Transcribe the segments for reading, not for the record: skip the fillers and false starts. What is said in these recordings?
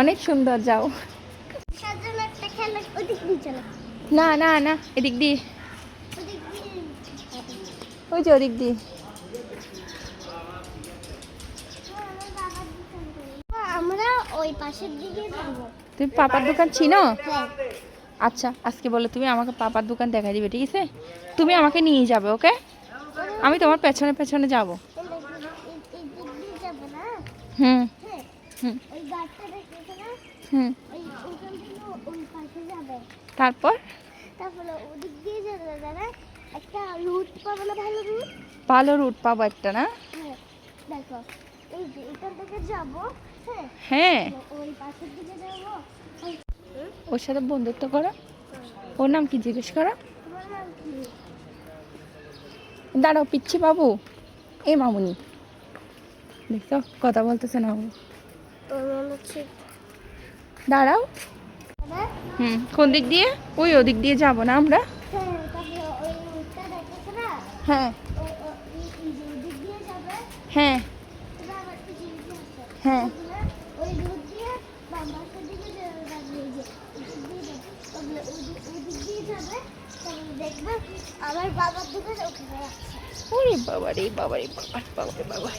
অনেক সুন্দর, যাও। না না না, এদিক দিয়ে, ওই যে ওদিক দিয়ে। আমরা ওই পাশের দিকে যাব। তুমি পাপার দোকান চিনো? হ্যাঁ। আচ্ছা, আজকে বলো তুমি আমাকে পাপার দোকান দেখাই দিবে, ঠিক আছে? তুমি আমাকে নিয়ে যাবে, ওকে? আমি তোমার পেছনে পেছনে যাব। হুম হুম হুম। তারপর ভালো রুট পাবো একটা, না? হ্যাঁ, ওর সাথে বন্ধুত্ব করো। ওর নাম কি জিজ্ঞেস করো। দাঁড়াও, পিচ্ছি বাবু, এই মামুনি, দেখছো কথা বলতেছে না ও। দাঁড়াও। হুম, কোন দিক দিয়ে? ওই ওদিক দিয়ে যাব না আমরা? হ্যাঁ হ্যাঁ হ্যাঁ। আমার বাবার দোকান ওখানে আছে। ওরে বাবা রে বাবা রে বাবা, বাবা রে বাবা।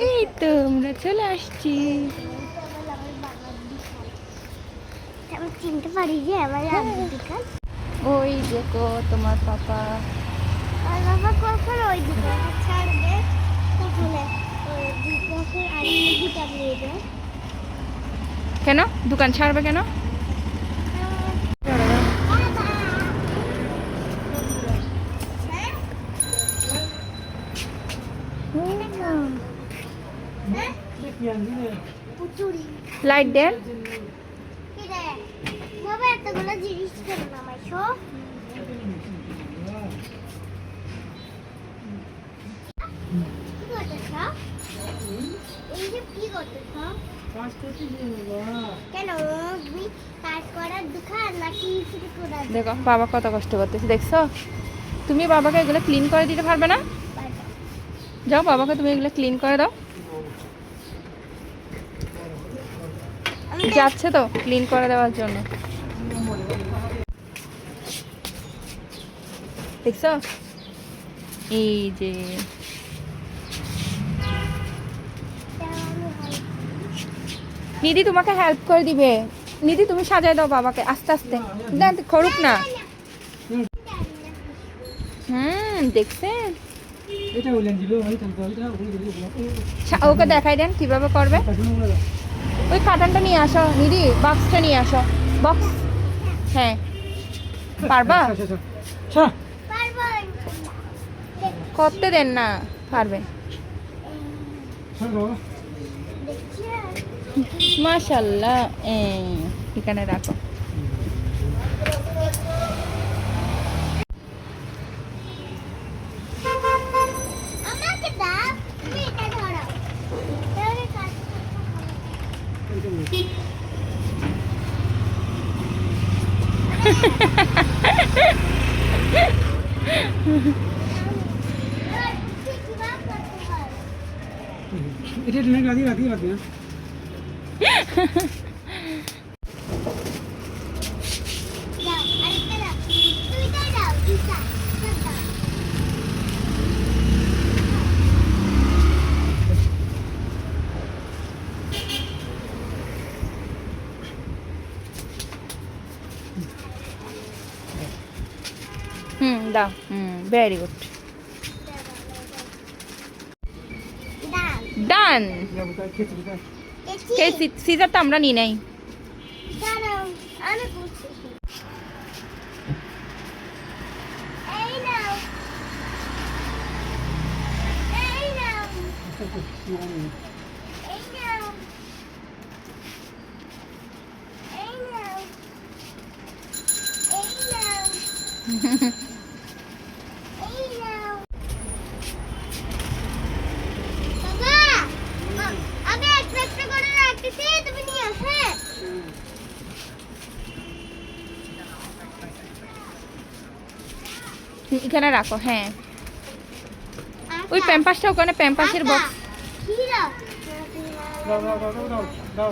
এই তো আমরা চলে আসছি। আমি চিনতে পারি যে আমার দোকান। ওই দেখো তোমার পাপা। আর বাবা কখন ওই দোকান ছাড়বে তাহলে যখন আমি দোকান নিয়ে যাই। কেন দোকান ছাড়বে কেন? লাইট দেন। বাবা এতগুলো জিনিস কেন নামাইছো? কি করতেছ? এই যে কি করতেছ? কেন তুমি কাজ করার দোকান নাকি শুরু করার? দেখো বাবা কত কষ্ট করতেছে, দেখছো? তুমি বাবাকে এগুলো ক্লিন করে দিতে পারবে না? যাও বাবাকে তুমি এগুলো ক্লিন করে দাও। যাচ্ছে তো ক্লিন করে দেওয়ার জন্য, দেখছো? এই যে নিধি তোমাকে হেল্প করে দিবে। নিধি তুমি সাজাই দাও বাবাকে আস্তে আস্তে, দেন খরুক না। দেখছেন? ওকে দেখাই দেন কিভাবে করবে। ওই কাটানটা নিয়ে আসো নিধি, বক্সটা নিয়ে আসো, বক্স। হ্যাঁ, পারবা? করতে দেন না, পারবে। মাশাআল্লাহ, এখানে রাখো। আমাকে দাও, তুমি এটা ধরো। তাহলে কাজ এটা তুমি রাখি রাখি রাখি না। দাও, আরেকটা দাও। দুইটাই দাও, দুইটা। দাও। দাও। ভেরি গুড, দাও। ডান। দেখি? সিজার তো আমরা নিই নাই। দাঁড়াও, আমি করছি। এই নাও। এই নাও। এই নাও। এই নাও। এই নাও। এই নাও। বাবা, আমি একটা একটা করে রাখতেছি, তুমি নিয়ে আসো। হ্যাঁ? এখানে রাখো, হ্যাঁ। ওই প্যাম্পাসটা ওখানে, প্যাম্পাসের বক্স। দাও দাও দাও দাও দাও।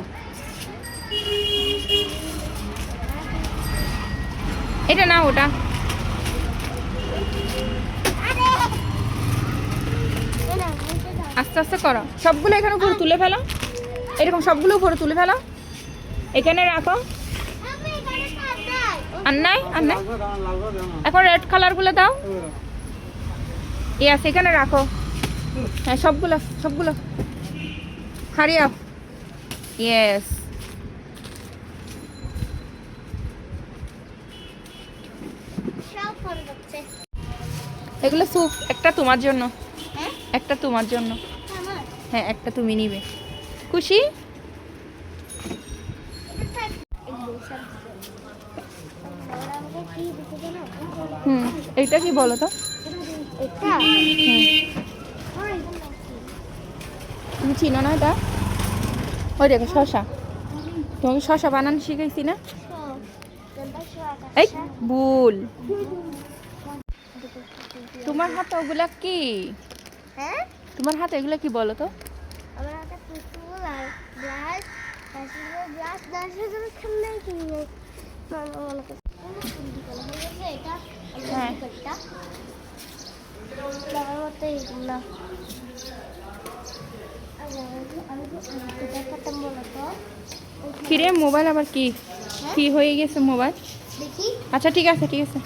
এটা না, ওটা আস্তে আস্তে করো। সবগুলো এখানে উপরে তুলে ফেলো, এরকম সবগুলো উপরে তুলে ফেলো, এখানে রাখো। আর নাই, আর নাই। লাগবে দাও, লাগবে দাও না। এখন রেড কালারগুলো দাও। এই দাও। ইয়েস, এখানে রাখো। হ্যাঁ, সবগুলো সবগুলো। Hurry up. ইয়েস। এগুলো স্যুপ, একটা তোমার জন্য, একটা তোমার জন্য। হ্যাঁ, একটা তুমি নিবে। খুশি? হুম, এইটা কি বলো তো? তুমি চিনো না এটা? ওই দেখো, শশা। তোমাকে শশা বানানো শিখাইছি না? এই ভুল। তোমার হাতে ওগুলা কি? হ্যাঁ, তোমার হাতে এগুলো কি বলো তো? আমার হাতে পুতুল আর ব্রাশ, ব্রাশ ব্রাশের জন্য খেলনাই কিনবে। মামা মনে করছে এটা হ্যাঁ। একটা আমার মতো এইগুলো আমি দেখাতাম বলতো। কিরে মোবাইল আবার কি? কি হয়ে গেছে মোবাইল? দেখি আচ্ছা ঠিক আছে, ঠিক আছে।